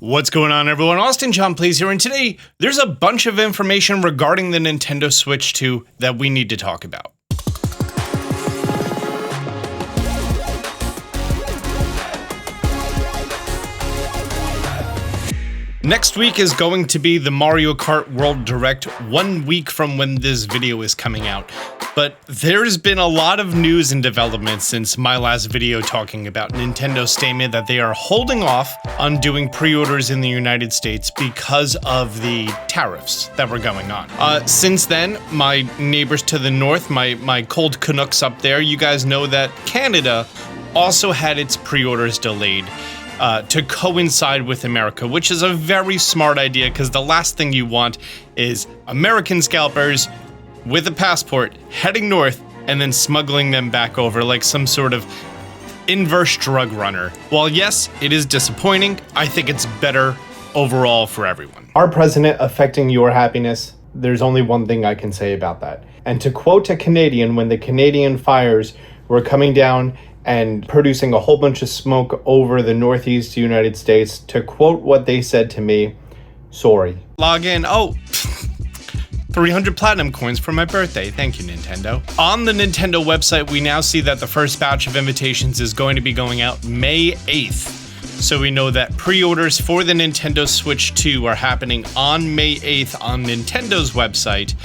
What's going on, everyone? Austin John Plays here, and today there's a bunch of information regarding the Nintendo Switch 2 that we need to talk about. Next week is going to be the Mario Kart World Direct, 1 week from when this video is coming out. But there's been a lot of news and developments since my last video talking about Nintendo's statement that they are holding off on doing pre-orders in the United States because of the tariffs that were going on. Since then, my neighbors to the north, my cold Canucks up there, you guys know that Canada also had its pre-orders delayed to coincide with America, which is a very smart idea because the last thing you want is American scalpers with a passport heading north and then smuggling them back over like some sort of inverse drug runner. While yes, it is disappointing, I think it's better overall for everyone. Our president affecting your happiness, there's only one thing I can say about that. And to quote a Canadian, when the Canadian fires were coming down and producing a whole bunch of smoke over the northeast United States, to quote what they said to me, sorry. Log in. Oh, 300 platinum coins for my birthday. Thank you, Nintendo. On the Nintendo website, we now see that the first batch of invitations is going to be going out May 8th. So we know that pre-orders for the Nintendo Switch 2 are happening on May 8th on Nintendo's website.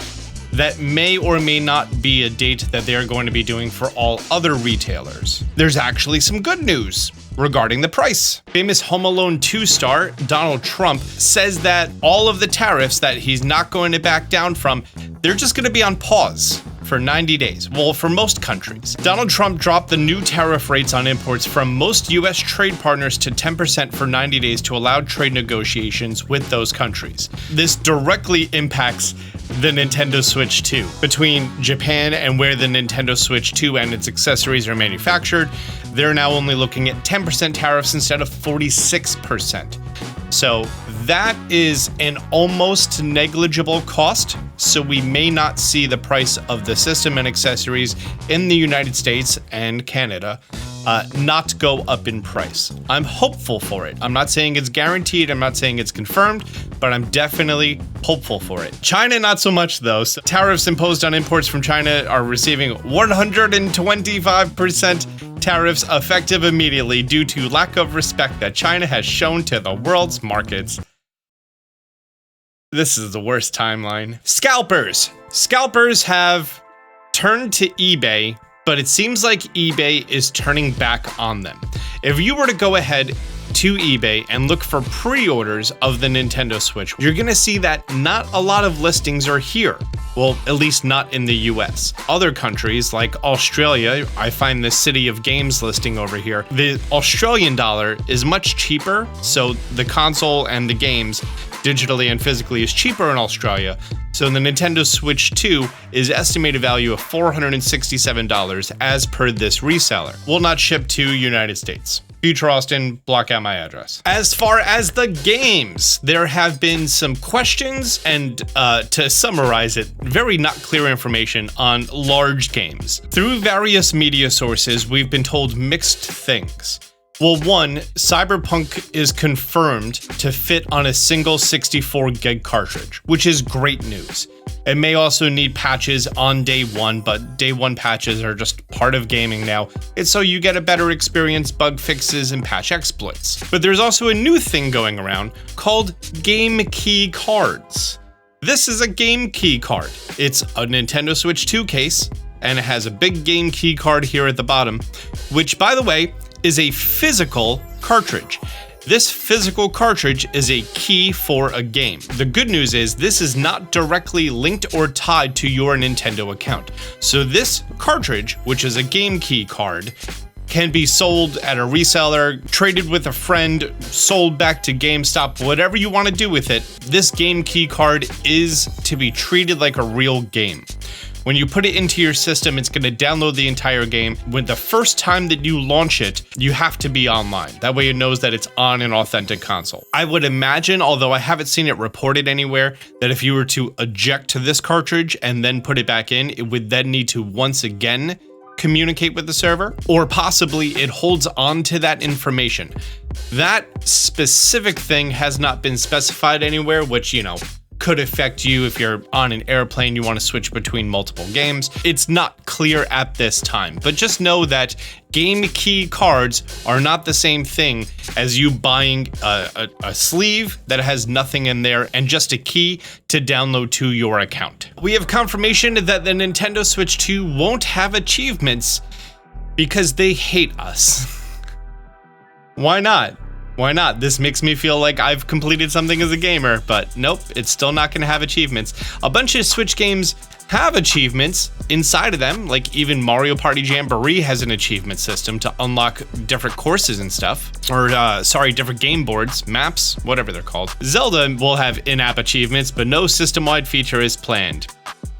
That may or may not be a date that they are going to be doing for all other retailers. There's actually some good news regarding the price. Famous Home Alone 2 star Donald Trump says that all of the tariffs that he's not going to back down from, they're just going to be on pause for 90 days. Well, for most countries. Donald Trump dropped the new tariff rates on imports from most US trade partners to 10% for 90 days to allow trade negotiations with those countries. This directly impacts the Nintendo Switch 2. Between Japan and where the Nintendo Switch 2 and its accessories are manufactured, they're now only looking at 10% tariffs instead of 46%. So that is an almost negligible cost, so we may not see the price of the system and accessories in the United States and Canada not go up in price. I'm hopeful for it. I'm not saying it's guaranteed, I'm not saying it's confirmed, but I'm definitely hopeful for it. China, not so much though. So tariffs imposed on imports from China are receiving 125% tariffs effective immediately due to lack of respect that China has shown to the world's markets. This is the worst timeline. Scalpers. Scalpers have turned to eBay, but it seems like eBay is turning back on them. If you were to go ahead to eBay and look for pre-orders of the Nintendo Switch, you're gonna see that not a lot of listings are here. Well, at least not in the US. Other countries like Australia, I find the City of Games listing over here. The Australian dollar is much cheaper, so the console and the games digitally and physically is cheaper in Australia. So the Nintendo Switch 2 is estimated value of $467 as per this reseller. Will not ship to United States. Future Austin, block out my address. As far as the games, there have been some questions and, to summarize it, very not clear information on large games. Through various media sources, we've been told mixed things. Well, one, Cyberpunk is confirmed to fit on a single 64 gig cartridge, which is great news. It may also need patches on day one, but day one patches are just part of gaming now. It's so you get a better experience, bug fixes, and patch exploits. But there's also a new thing going around called game key cards. This is a game key card. It's a Nintendo Switch 2 case, and it has a big game key card here at the bottom, which, by the way, is a physical cartridge. This physical cartridge is a key for a game. The good news is this is not directly linked or tied to your Nintendo account. So this cartridge, which is a game key card, can be sold at a reseller, traded with a friend, sold back to GameStop, whatever you want to do with it. This game key card is to be treated like a real game. When you put it into your system, it's going to download the entire game. When the first time that you launch it, you have to be online. That way it knows that it's on an authentic console. I would imagine, although I haven't seen it reported anywhere, that if you were to eject this cartridge and then put it back in, it would then need to once again communicate with the server, or possibly it holds on to that information. That specific thing has not been specified anywhere, which, you know, could affect you if you're on an airplane, you want to switch between multiple games. It's not clear at this time, but just know that game key cards are not the same thing as you buying a sleeve that has nothing in there and just a key to download to your account. We have confirmation that the Nintendo Switch 2 won't have achievements because they hate us. Why not? Why not? This makes me feel like I've completed something as a gamer, but nope, it's still not going to have achievements. A bunch of Switch games have achievements inside of them, like even Mario Party Jamboree has an achievement system to unlock different courses and stuff, or different game boards, maps, whatever they're called. Zelda will have in-app achievements, but no system-wide feature is planned.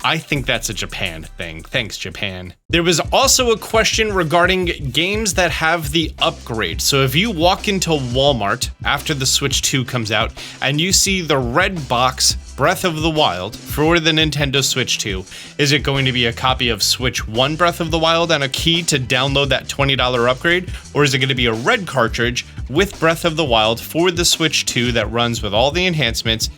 I think that's a Japan thing. Thanks, Japan. There was also a question regarding games that have the upgrade. So if you walk into Walmart after the Switch 2 comes out and you see the red box Breath of the Wild for the Nintendo Switch 2, is it going to be a copy of Switch 1 Breath of the Wild and a key to download that $20 upgrade? Or is it going to be a red cartridge with Breath of the Wild for the Switch 2 that runs with all the enhancements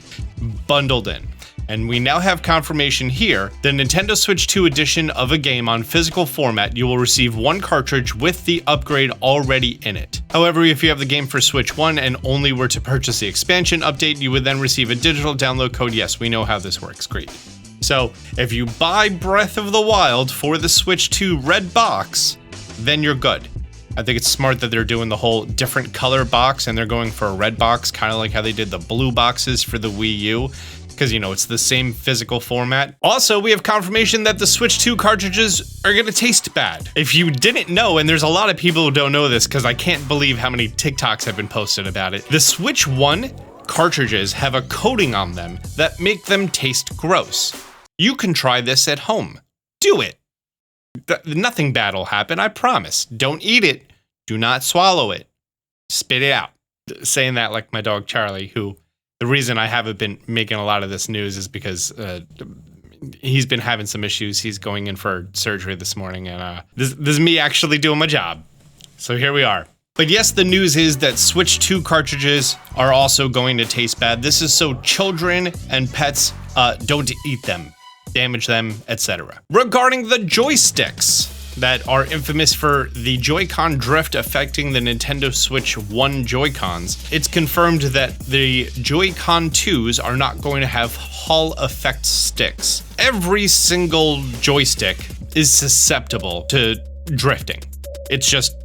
bundled in? And we now have confirmation here, the Nintendo Switch 2 edition of a game on physical format, you will receive one cartridge with the upgrade already in it. However, if you have the game for Switch 1 and only were to purchase the expansion update, you would then receive a digital download code. Yes, we know how this works, great. So if you buy Breath of the Wild for the Switch 2 red box, then you're good. I think it's smart that they're doing the whole different color box and they're going for a red box, kind of like how they did the blue boxes for the Wii U. Because, you know, it's the same physical format. Also, we have confirmation that the Switch 2 cartridges are gonna taste bad. If you didn't know, and there's a lot of people who don't know this because I can't believe how many TikToks have been posted about it, the Switch 1 cartridges have a coating on them that make them taste gross. You can try this at home. Do it. Nothing bad will happen, I promise. Don't eat it. Do not swallow it. Spit it out. Saying that like my dog Charlie, who... The reason I haven't been making a lot of this news is because he's been having some issues. He's going in for surgery this morning, and this is me actually doing my job. So here we are. But yes, the news is that Switch 2 cartridges are also going to taste bad. This is so children and pets don't eat them, damage them, etc. Regarding the joysticks that are infamous for the Joy-Con drift affecting the Nintendo Switch 1 Joy-Cons, it's confirmed that the Joy-Con 2s are not going to have Hall effect sticks. Every single joystick is susceptible to drifting. It's just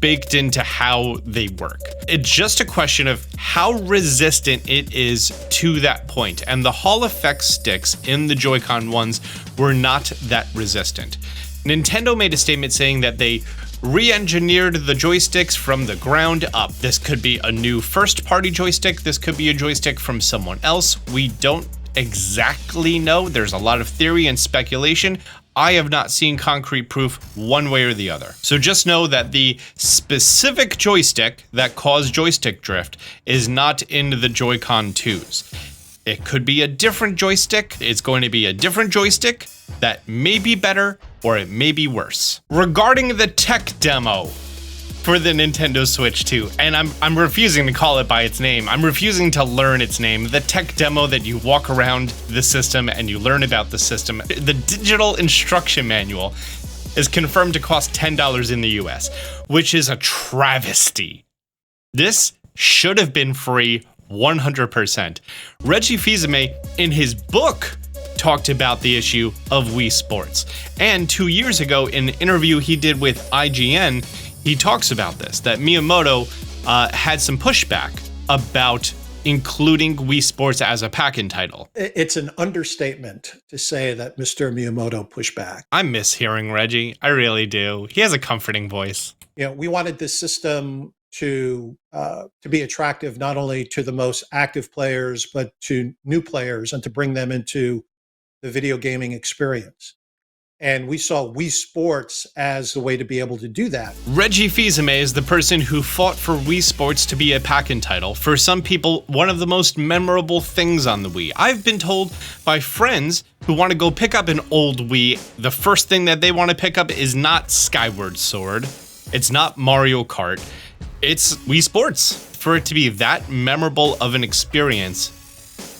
baked into how they work. It's just a question of how resistant it is to that point, and the Hall effect sticks in the Joy-Con ones were not that resistant. Nintendo made a statement saying that they re-engineered the joysticks from the ground up. This could be a new first-party joystick. This could be a joystick from someone else. We don't exactly know. There's a lot of theory and speculation. I have not seen concrete proof one way or the other. So just know that the specific joystick that caused joystick drift is not in the Joy-Con 2s. It could be a different joystick. It's going to be a different joystick that may be better or it may be worse. Regarding the tech demo for the Nintendo Switch 2, and I'm refusing to call it by its name. I'm refusing to learn its name. The tech demo that you walk around the system and you learn about the system. The digital instruction manual is confirmed to cost $10 in the US, which is a travesty. This should have been free 100%. Reggie Fils-Aimé, in his book, talked about the issue of Wii Sports. And 2 years ago, in an interview he did with IGN, he talks about this, that Miyamoto had some pushback about including Wii Sports as a pack-in title. It's an understatement to say that Mr. Miyamoto pushed back. I miss hearing Reggie. I really do. He has a comforting voice. You know, we wanted this system to be attractive not only to the most active players, but to new players and to bring them into the video gaming experience. And we saw Wii Sports as the way to be able to do that. Reggie Fils-Aimé is the person who fought for Wii Sports to be a pack-in title. For some people, one of the most memorable things on the Wii. I've been told by friends who want to go pick up an old Wii, the first thing that they want to pick up is not Skyward Sword. It's not Mario Kart. It's Wii Sports. For it to be that memorable of an experience,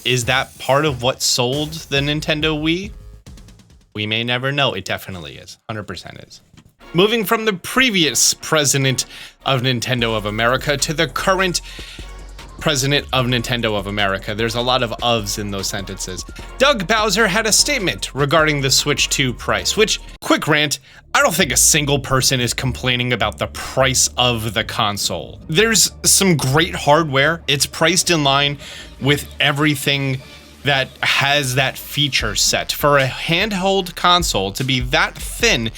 is that part of what sold the Nintendo Wii? We may never know. It definitely is. 100% is. Moving from the previous president of Nintendo of America to the current president of Nintendo of America. There's a lot of ofs in those sentences. Doug Bowser had a statement regarding the Switch 2 price, which, quick rant, I don't think a single person is complaining about the price of the console. There's some great hardware. It's priced in line with everything that has that feature set. For a handheld console to be that thinner,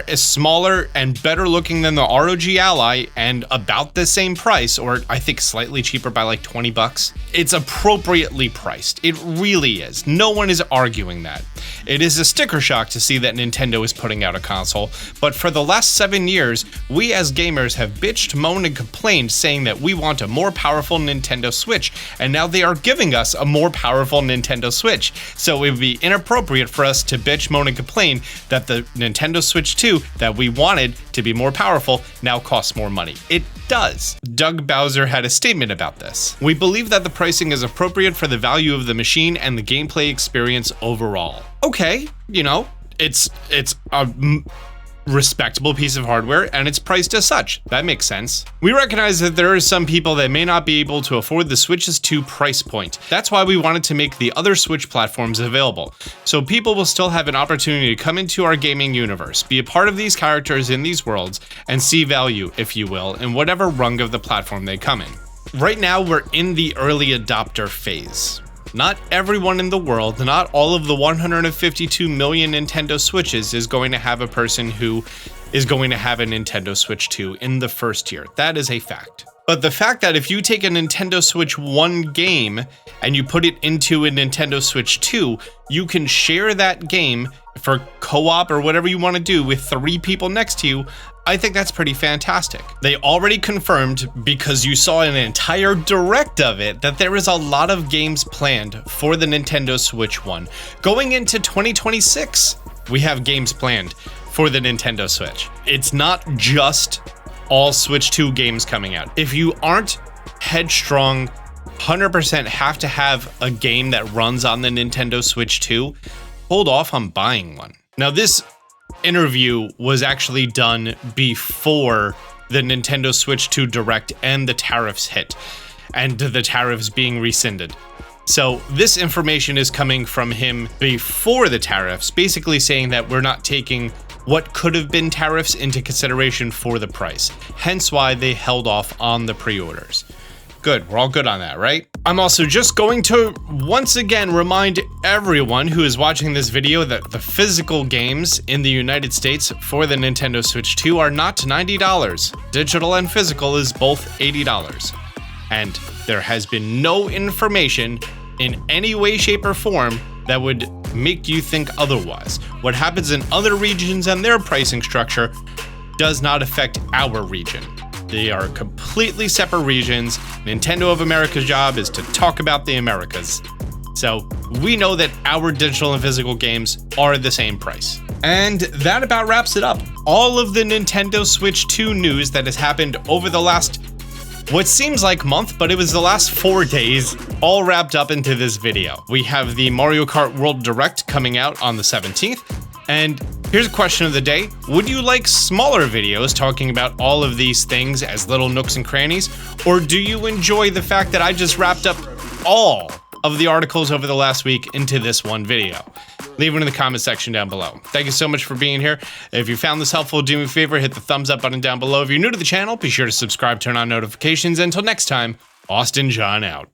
is smaller, and better looking than the ROG Ally, and about the same price, or I think slightly cheaper by like 20 bucks. It's appropriately priced. It really is. No one is arguing that. It is a sticker shock to see that Nintendo is putting out a console, but for the last 7 years, we as gamers have bitched, moaned, and complained saying that we want a more powerful Nintendo Switch, and now they are giving us a more powerful Nintendo Switch. So it would be inappropriate for us to bitch, moan, and complain that the Nintendo Switch 2 that we wanted to be more powerful now costs more money. It does. Doug Bowser had a statement about this. We believe that the pricing is appropriate for the value of the machine and the gameplay experience overall. Okay, you know, it's a respectable piece of hardware and it's priced as such. That makes sense. We recognize that there are some people that may not be able to afford the Switch's 2 price point. That's why we wanted to make the other Switch platforms available, so people will still have an opportunity to come into our gaming universe, be a part of these characters in these worlds, and see value, if you will, in whatever rung of the platform they come in. Right now, we're in the early adopter phase. Not everyone in the world, not all of the 152 million Nintendo Switches is going to have a person who is going to have a Nintendo Switch 2 in the first year. That is a fact. But the fact that if you take a Nintendo Switch 1 game and you put it into a Nintendo Switch 2, you can share that game for co-op or whatever you want to do with 3 people next to you. I think that's pretty fantastic. They already confirmed, because you saw an entire direct of it, that there is a lot of games planned for the Nintendo Switch 1. Going into 2026, we have games planned for the Nintendo Switch. It's not just all Switch 2 games coming out. If you aren't headstrong, 100% have to have a game that runs on the Nintendo Switch 2, hold off on buying one. Now, this interview was actually done before the Nintendo Switch 2 Direct and the tariffs hit, and the tariffs being rescinded. So this information is coming from him before the tariffs, basically saying that we're not taking what could have been tariffs into consideration for the price, hence why they held off on the pre-orders. Good, we're all good on that, right? I'm also just going to once again remind everyone who is watching this video that the physical games in the United States for the Nintendo Switch 2 are not $90. Digital and physical is both $80. And there has been no information in any way, shape, or form that would make you think otherwise. What happens in other regions and their pricing structure does not affect our region. They are completely separate regions. Nintendo of America's job is to talk about the Americas. So we know that our digital and physical games are the same price. And that about wraps it up. All of the Nintendo Switch 2 news that has happened over the last, what seems like month, but it was the last 4 days, all wrapped up into this video. We have the Mario Kart World Direct coming out on the 17th. And here's a question of the day. Would you like smaller videos talking about all of these things as little nooks and crannies? Or do you enjoy the fact that I just wrapped up all of the articles over the last week into this one video? Leave it in the comment section down below. Thank you so much for being here. If you found this helpful, do me a favor, hit the thumbs up button down below. If you're new to the channel, be sure to subscribe, turn on notifications. Until next time, Austin John out.